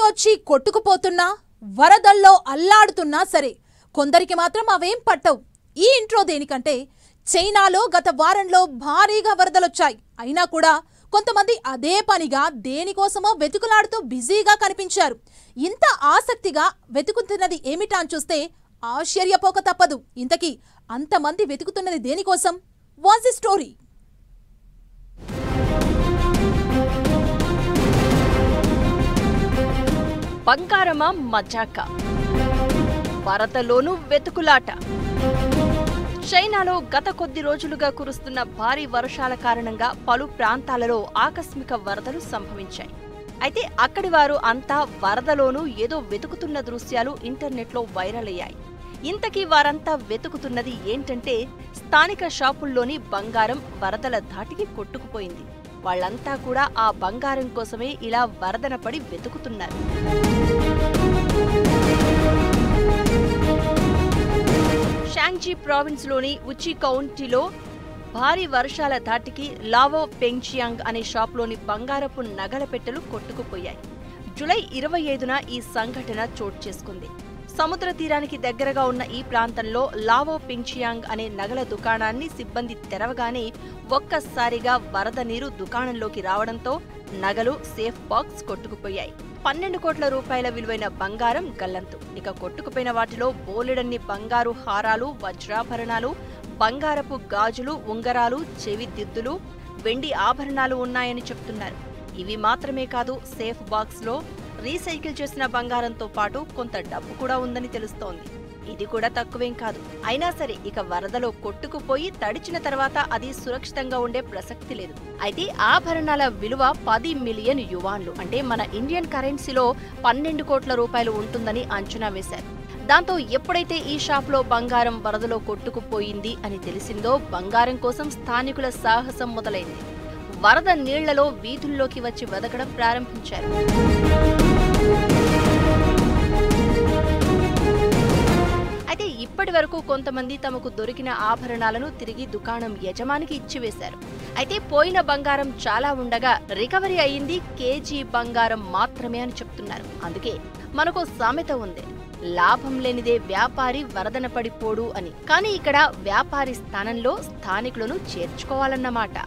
వచ్చి కొట్టుకుపోతున్నా, వరదల్లో అల్లాడుతున్నా సరే కొందరికి మాత్రం అవేం పట్టవు. ఈ ఇంట్రో దేనికంటే చైనాలో గత వారంలో భారీగా వరదలొచ్చాయి. అయినా కూడా కొంతమంది అదే పనిగా దేనికోసమో వెతుకులాడుతూ బిజీగా కనిపించారు. ఇంత ఆసక్తిగా వెతుకుతున్నది ఏమిటా అని చూస్తే ఆశ్చర్యపోక తప్పదు. ఇంతకీ అంతమంది వెతుకుతున్నది దేనికోసం? What's the story? బంగారమా మజాక, వరదలోనూ వెతుకులాట. చైనాలో గత కొద్ది రోజులుగా కురుస్తున్న భారీ వర్షాల కారణంగా పలు ప్రాంతాలలో ఆకస్మిక వరదలు సంభవించాయి. అయితే అక్కడి వారు అంతా వరదలోనూ ఏదో వెతుకుతున్న దృశ్యాలు ఇంటర్నెట్లో వైరల్ అయ్యాయి. ఇంతకీ వారంతా వెతుకుతున్నది ఏంటంటే స్థానిక షాపుల్లోని బంగారం వరదల ధాటికి కొట్టుకుపోయింది. వాళ్లంతా కూడా ఆ బంగారం కోసమే ఇలా వరదన పడి వెతుకుతున్నారు. షాంగ్జీ ప్రావిన్స్ లోని ఉచి కౌంటీలో భారీ వర్షాల ధాటికి లావో పెంగ్జియాంగ్ అనే షాప్లోని బంగారపు నగల పెట్టెలు కొట్టుకుపోయాయి. జూలై 25న ఈ సంఘటన చోటు చేసుకుంది. సముద్ర తీరానికి దగ్గరగా ఉన్న ఈ ప్రాంతంలో లావో పెంగ్జియాంగ్ అనే నగల దుకాణాన్ని సిబ్బంది తెరవగానే ఒక్కసారిగా వరద నీరు దుకాణంలోకి రావడంతో నగలు, సేఫ్ బాక్స్ కొట్టుకుపోయాయి. 12 కోట్ల రూపాయల విలువైన బంగారం గల్లంతు. ఇక కొట్టుకుపోయిన వాటిలో బోలెడన్ని బంగారు హారాలు, వజ్రాభరణాలు, బంగారపు గాజులు, ఉంగరాలు, చెవి దిద్దులు, వెండి ఆభరణాలు ఉన్నాయని చెప్తున్నారు. ఇవి మాత్రమే కాదు, సేఫ్ బాక్స్ లో రీసైకిల్ చేసిన బంగారంతో పాటు కొంత డబ్బు కూడా ఉందని తెలుస్తోంది. ఇది కూడా తక్కువేం కాదు. అయినా సరే ఇక వరదలో కొట్టుకుపోయి తడిచిన తర్వాత అది సురక్షితంగా ఉండే ప్రసక్తి లేదు. అయితే ఆభరణాల విలువ 10 మిలియన్ యువాన్లు, అంటే మన ఇండియన్ కరెన్సీలో 12 కోట్ల రూపాయలు ఉంటుందని అంచనా వేశారు. దాంతో ఎప్పుడైతే ఈ షాప్లో బంగారం వరదలో కొట్టుకుపోయింది అని తెలిసిందో బంగారం కోసం స్థానికుల సాహసం మొదలైంది. వరద నీళ్లలో వీధుల్లోకి వచ్చి వెదకడం ప్రారంభించారు. అయితే ఇప్పటి వరకు కొంతమంది తమకు దొరికిన ఆభరణాలను తిరిగి దుకాణం యజమానికి ఇచ్చివేశారు. అయితే పోయిన బంగారం చాలా ఉండగా రికవరీ అయ్యింది కేజీ బంగారం మాత్రమే అని చెప్తున్నారు. అందుకే మనకు సామెత ఉంది, లాభం లేనిదే వ్యాపారి వరదన పడిపోడు అని. కానీ ఇక్కడ వ్యాపారి స్థానంలో స్థానికులను చేర్చుకోవాలన్నమాట.